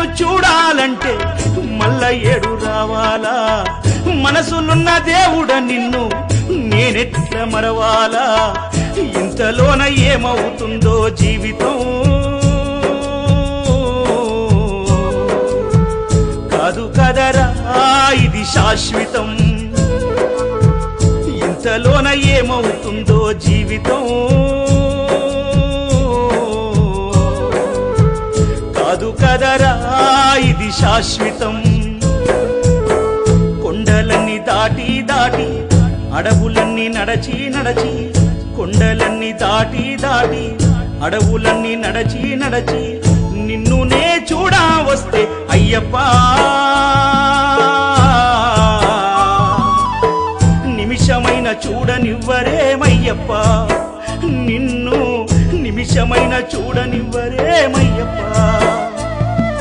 నిన్ను చూడాలంటే మల్ల ఏడు రావాలా మనసులున్న దేవుడ నిన్ను నేనెట్ల మరవాలా ఇంతలోన ఏమవుతుందో జీవితం కాదు కదరా ఇది శాశ్వతం ఇంతలోన ఏమవుతుందో జీవితం కాదు కదరా ఇది శాశ్వతం కొండలన్నీ దాటి దాటి అడవులన్నీ నడచి నడచి కొండలన్నీ దాటి దాటి అడవులన్నీ నడచి నడచి నిన్ను నే చూడా వస్తే అయ్యప్ప నిమిషమైన చూడనివ్వరేమయ్యప్ప నిన్ను నిమిషమైన చూడనివ్వరేమయ్యప్ప